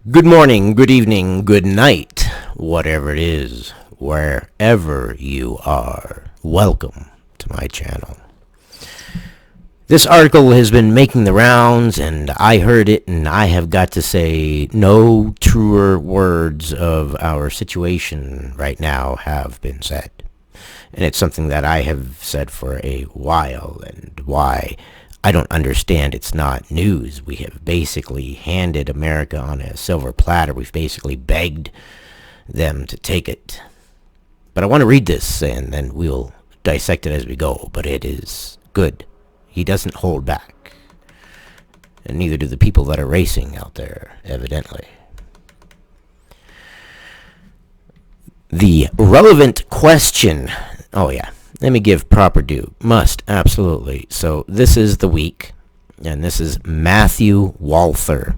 Good morning, good evening, good night, whatever it is, wherever you are. Welcome to my channel. This article has been making the rounds, and I heard it, and I have got to say no truer words of our situation right now have been said. And it's something that I have said for a while, and why I don't understand. It's not news. We have basically handed America on a silver platter. We've basically begged them to take it. But I want to read this, and then we'll dissect it as we go. But it is good. He doesn't hold back. And neither do the people that are racing out there, evidently. The relevant question. Oh, yeah. Let me give proper due. Must, absolutely. So this is the week, and this is Matthew Walther.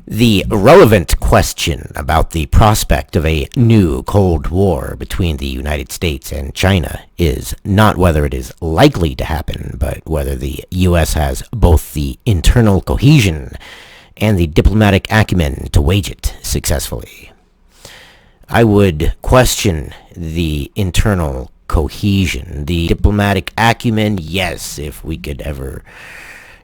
The relevant question about the prospect of a new Cold War between the United States and China is not whether it is likely to happen, but whether the U.S. has both the internal cohesion and the diplomatic acumen to wage it successfully. I would question the internal cohesion. The diplomatic acumen, yes, if we could ever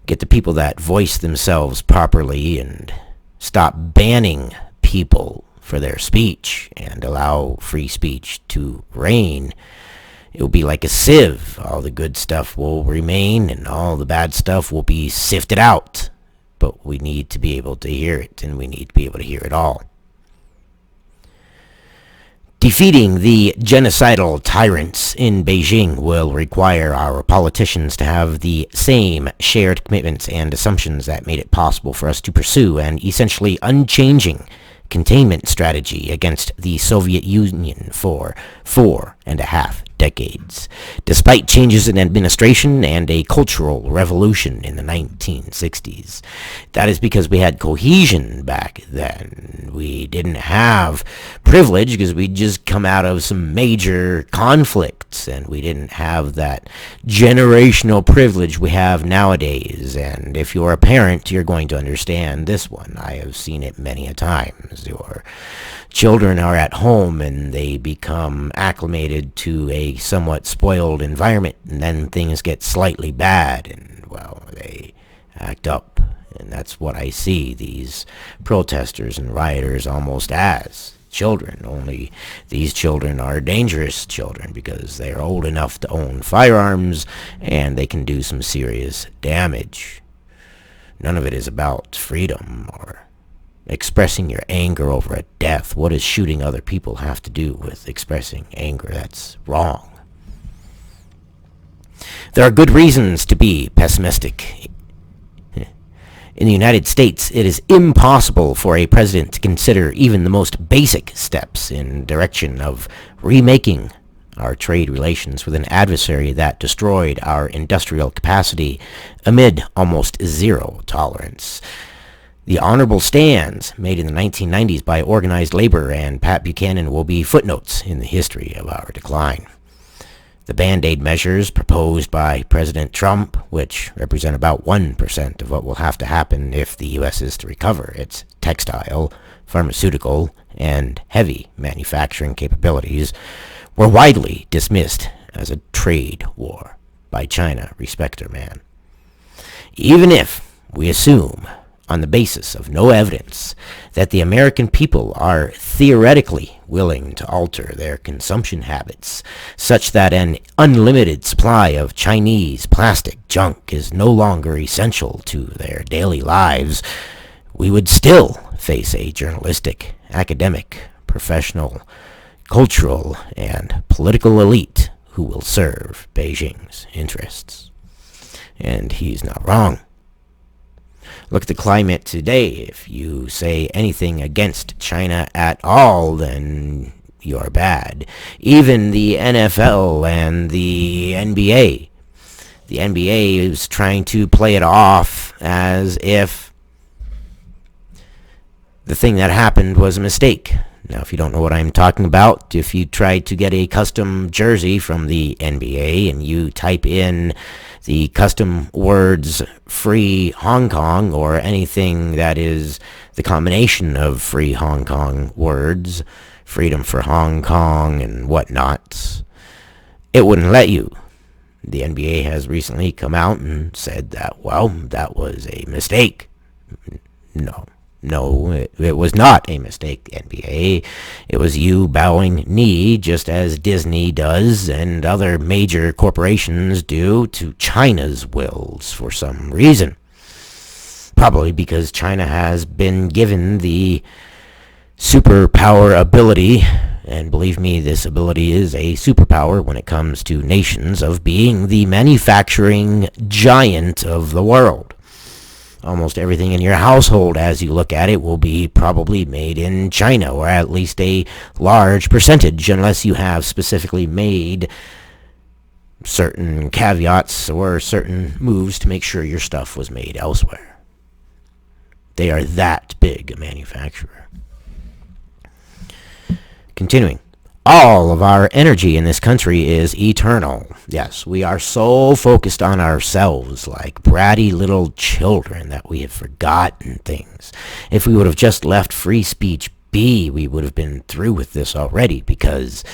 get the people that voice themselves properly and stop banning people for their speech and allow free speech to reign, it will be like a sieve. All the good stuff will remain and all the bad stuff will be sifted out. But we need to be able to hear it, and we need to be able to hear it all. Defeating the genocidal tyrants in Beijing will require our politicians to have the same shared commitments and assumptions that made it possible for us to pursue an essentially unchanging containment strategy against the Soviet Union for 4.5 decades, despite changes in administration and a cultural revolution in the 1960s. That is because we had cohesion back then. We didn't have privilege because we'd just come out of some major conflicts, and we didn't have that generational privilege we have nowadays. And if you're a parent, you're going to understand this one. I have seen it many a times. Your children are at home and they become acclimated to a somewhat spoiled environment, and then things get slightly bad and, well, they act up. And that's what I see these protesters and rioters almost as children, only these children are dangerous children because they are old enough to own firearms and they can do some serious damage. None of it is about freedom or expressing your anger over a death. What does shooting other people have to do with expressing anger? That's wrong. There are good reasons to be pessimistic. In the United States, it is impossible for a president to consider even the most basic steps in direction of remaking our trade relations with an adversary that destroyed our industrial capacity amid almost zero tolerance. The honorable stands made in the 1990s by organized labor and Pat Buchanan will be footnotes in the history of our decline. The Band-Aid measures proposed by President Trump, which represent about 1% of what will have to happen if the U.S. is to recover its textile, pharmaceutical, and heavy manufacturing capabilities, were widely dismissed as a trade war by China, respecter man. Even if we assume, on the basis of no evidence, that the American people are theoretically willing to alter their consumption habits such that an unlimited supply of Chinese plastic junk is no longer essential to their daily lives, we would still face a journalistic, academic, professional, cultural, and political elite who will serve Beijing's interests. And he's not wrong. Look at the climate today. If you say anything against China at all, then you're bad. Even the NFL and the NBA. The NBA is trying to play it off as if the thing that happened was a mistake. Now, if you don't know what I'm talking about, if you try to get a custom jersey from the NBA and you type in The custom words free Hong Kong, or anything that is the combination of free Hong Kong words, freedom for Hong Kong and whatnot, it wouldn't let you. The NBA has recently come out and said that, well, that was a mistake. No, it was not a mistake, NBA. It was you bowing knee, just as Disney does and other major corporations do, to China's wills for some reason. Probably because China has been given the superpower ability, and believe me, this ability is a superpower when it comes to nations, of being the manufacturing giant of the world. Almost everything in your household, as you look at it, will be probably made in China, or at least a large percentage, unless you have specifically made certain caveats or certain moves to make sure your stuff was made elsewhere. They are that big a manufacturer. Continuing. All of our energy in this country is eternal. Yes, we are so focused on ourselves like bratty little children that we have forgotten things. If we would have just left free speech be, we would have been through with this already, because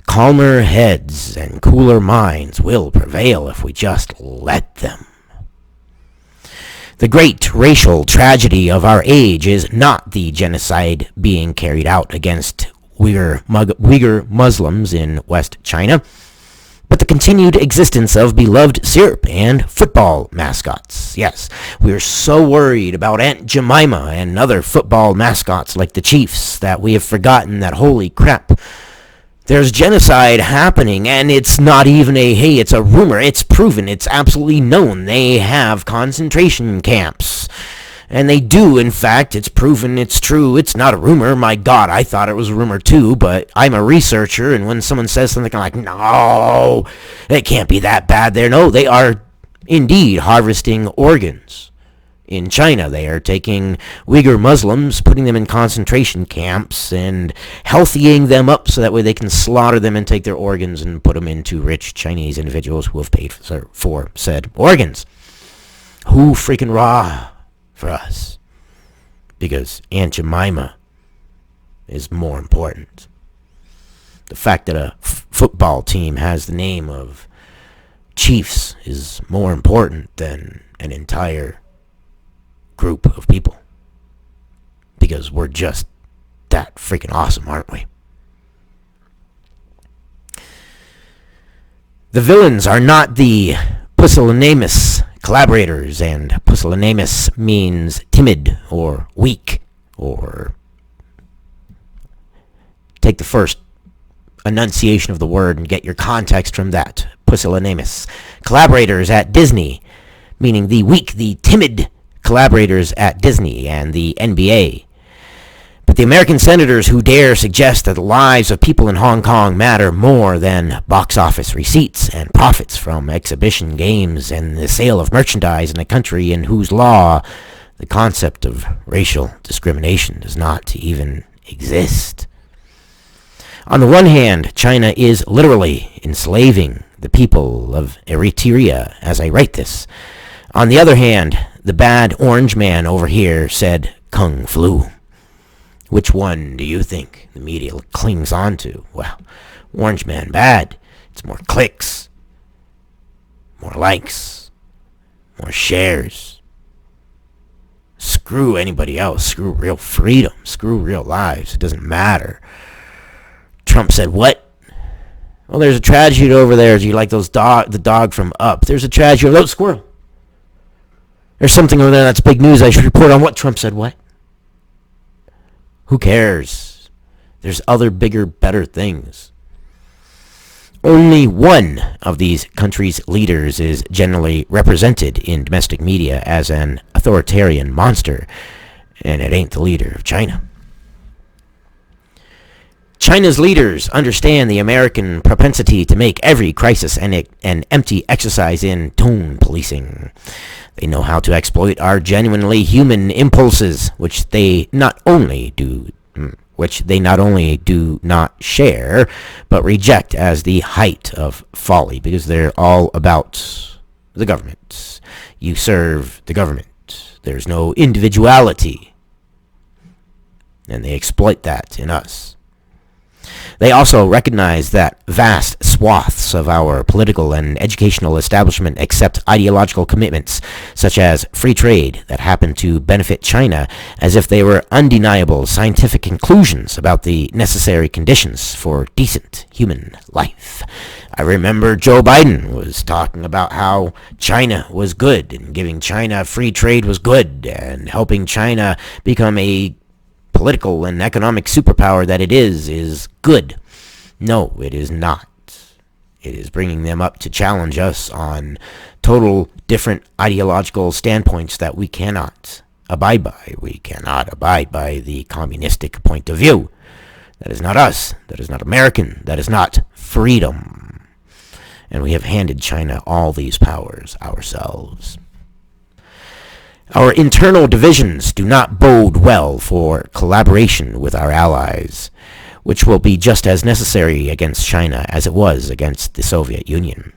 calmer heads and cooler minds will prevail if we just let them. The great racial tragedy of our age is not the genocide being carried out against Uyghur Muslims in West China, but the continued existence of beloved syrup and football mascots. Yes, we are so worried about Aunt Jemima and other football mascots like the Chiefs that we have forgotten that, holy crap, there's genocide happening, and it's not even it's a rumor. It's proven. It's absolutely known. They have concentration camps. And they do, in fact. It's proven. It's true. It's not a rumor. My God, I thought it was a rumor too, but I'm a researcher, and when someone says something, I'm like, no, it can't be that bad there. No, they are indeed harvesting organs. In China, they are taking Uyghur Muslims, putting them in concentration camps, and healthying them up so that way they can slaughter them and take their organs and put them into rich Chinese individuals who have paid for said organs. Who freaking raw for us? Because Aunt Jemima is more important. The fact that a football team has the name of Chiefs is more important than an entire group of people, because we're just that freaking awesome, aren't we? The villains are not the pusillanimous collaborators, and pusillanimous means timid or weak, or take the first enunciation of the word and get your context from that. Pusillanimous collaborators at Disney, meaning the weak, the timid collaborators at Disney and the NBA. But the American senators who dare suggest that the lives of people in Hong Kong matter more than box office receipts and profits from exhibition games and the sale of merchandise in a country in whose law the concept of racial discrimination does not even exist. On the one hand, China is literally enslaving the people of Eritrea as I write this. On the other hand, the bad orange man over here said Kung Flu. Which one do you think the media clings on to? Well, orange man bad. It's more clicks, more likes, more shares. Screw anybody else. Screw real freedom. Screw real lives. It doesn't matter. Trump said what? Well, there's a tragedy over there. Do you like those the dog from Up? There's a tragedy over squirrel. There's something over there that's big news. I should report on what Trump said. What? Who cares? There's other bigger, better things. Only one of these countries' leaders is generally represented in domestic media as an authoritarian monster, and it ain't the leader of China. China's leaders understand the American propensity to make every crisis an empty exercise in tone policing. They know how to exploit our genuinely human impulses, which they not only do not share, but reject as the height of folly, because they're all about the government. You serve the government. There's no individuality. And they exploit that in us. They also recognize that vast swaths of our political and educational establishment accept ideological commitments, such as free trade, that happen to benefit China, as if they were undeniable scientific conclusions about the necessary conditions for decent human life. I remember Joe Biden was talking about how China was good, and giving China free trade was good, and helping China become a political and economic superpower that it is good. No, it is not. It is bringing them up to challenge us on total different ideological standpoints that we cannot abide by. We cannot abide by the communistic point of view. That is not us. That is not American. That is not freedom. And we have handed China all these powers ourselves. Our internal divisions do not bode well for collaboration with our allies, which will be just as necessary against China as it was against the Soviet Union.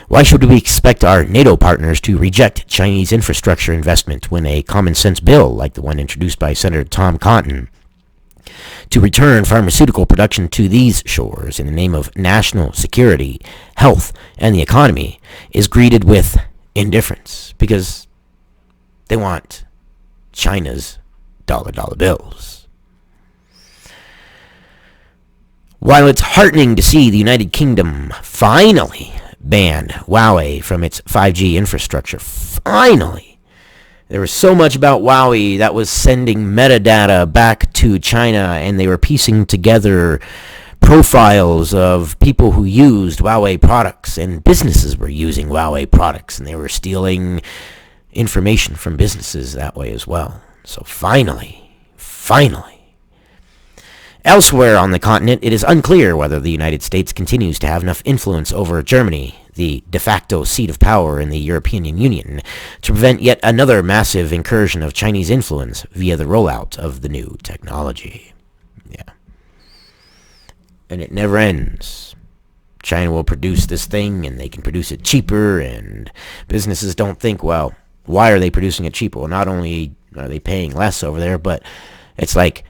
Why should we expect our NATO partners to reject Chinese infrastructure investment when a common-sense bill, like the one introduced by Senator Tom Cotton, to return pharmaceutical production to these shores in the name of national security, health, and the economy, is greeted with indifference, because they want China's dollar bills. While it's heartening to see the United Kingdom finally ban Huawei from its 5G infrastructure, finally, there was so much about Huawei that was sending metadata back to China, and they were piecing together profiles of people who used Huawei products, and businesses were using Huawei products, and they were stealing information from businesses that way as well. So finally, elsewhere on the continent, it is unclear whether the United States continues to have enough influence over Germany, the de facto seat of power in the European Union, to prevent yet another massive incursion of Chinese influence via the rollout of the new technology. Yeah. And it never ends. China will produce this thing, and they can produce it cheaper, and businesses don't think, well, why are they producing it cheaper? Well, not only are they paying less over there, but it's like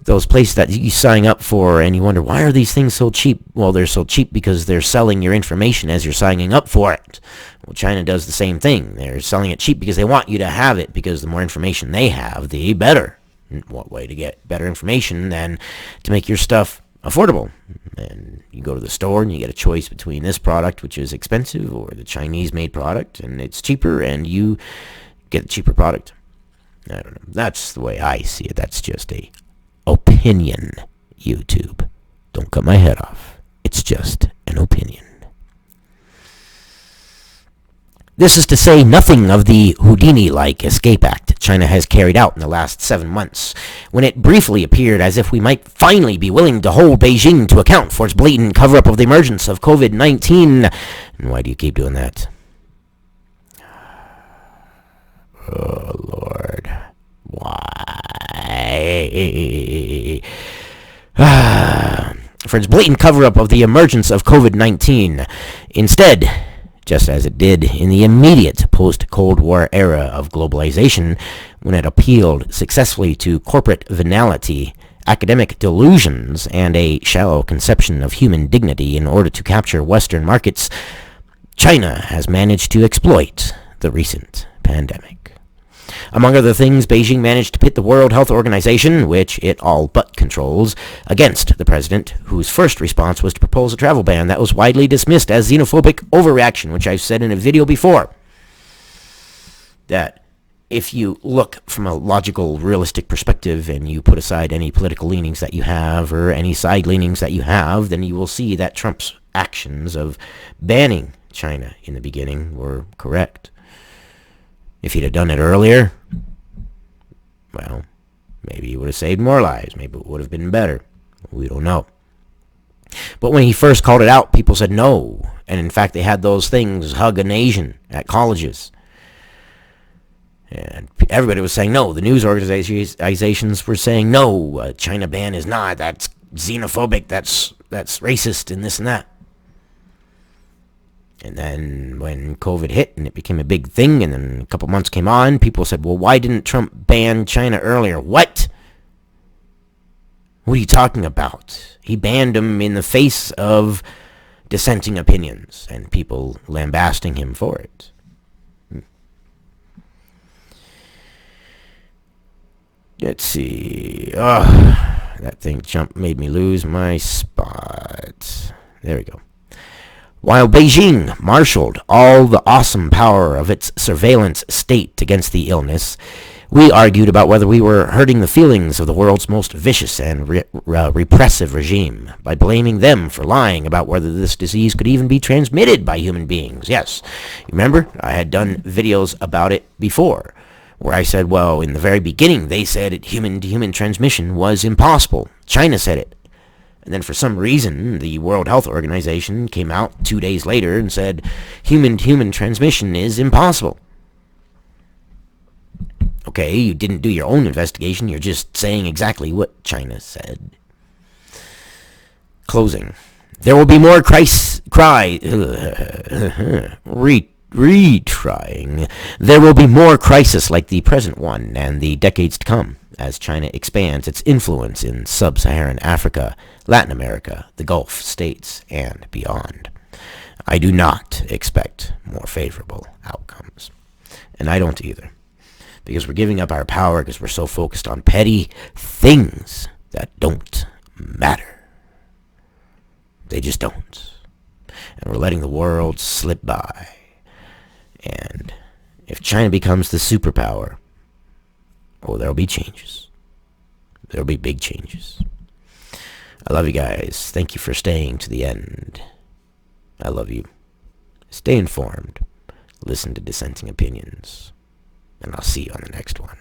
those places that you sign up for and you wonder, why are these things so cheap? Well, they're so cheap because they're selling your information as you're signing up for it. Well, China does the same thing. They're selling it cheap because they want you to have it, because the more information they have, the better. What way to get better information than to make your stuff affordable? And you go to the store and you get a choice between this product, which is expensive, or the Chinese-made product, and it's cheaper, and you get the cheaper product. I don't know. That's the way I see it. That's just a opinion, YouTube. Don't cut my head off. It's just an opinion. This is to say nothing of the Houdini-like escape act China has carried out in the last 7 months, when it briefly appeared as if we might finally be willing to hold Beijing to account for its blatant cover-up of the emergence of COVID-19. And why do you keep doing that? Oh, Lord. Why? For its blatant cover-up of the emergence of COVID-19. Instead, just as it did in the immediate post-Cold War era of globalization, when it appealed successfully to corporate venality, academic delusions, and a shallow conception of human dignity in order to capture Western markets, China has managed to exploit the recent pandemic. Among other things, Beijing managed to pit the World Health Organization, which it all but controls, against the president, whose first response was to propose a travel ban that was widely dismissed as xenophobic overreaction, which I've said in a video before. That if you look from a logical, realistic perspective, and you put aside any political leanings that you have, or any side leanings that you have, then you will see that Trump's actions of banning China in the beginning were correct. If he'd have done it earlier, well, maybe he would have saved more lives. Maybe it would have been better. We don't know. But when he first called it out, people said no. And in fact, they had those things, hug an Asian, at colleges. And everybody was saying no. The news organizations were saying no. China ban is not. That's xenophobic. That's racist and this and that. And then when COVID hit and it became a big thing, and then a couple months came on, people said, well, why didn't Trump ban China earlier? What? What are you talking about? He banned them in the face of dissenting opinions and people lambasting him for it. Let's see. That thing made me lose my spot. There we go. While Beijing marshaled all the awesome power of its surveillance state against the illness, we argued about whether we were hurting the feelings of the world's most vicious and repressive regime by blaming them for lying about whether this disease could even be transmitted by human beings. Yes, remember, I had done videos about it before, where I said, well, in the very beginning, they said human-to-human transmission was impossible. China said it. And then for some reason, the World Health Organization came out 2 days later and said human-to-human transmission is impossible. Okay, you didn't do your own investigation. You're just saying exactly what China said. Closing. There will be more retrying. There will be more crisis like the present one and the decades to come as China expands its influence in sub-Saharan Africa, Latin America, the Gulf states, and beyond. I do not expect more favorable outcomes. And I don't either. Because we're giving up our power because we're so focused on petty things that don't matter. They just don't. And we're letting the world slip by. And if China becomes the superpower, oh, there'll be changes. There'll be big changes. I love you guys. Thank you for staying to the end. I love you. Stay informed. Listen to dissenting opinions. And I'll see you on the next one.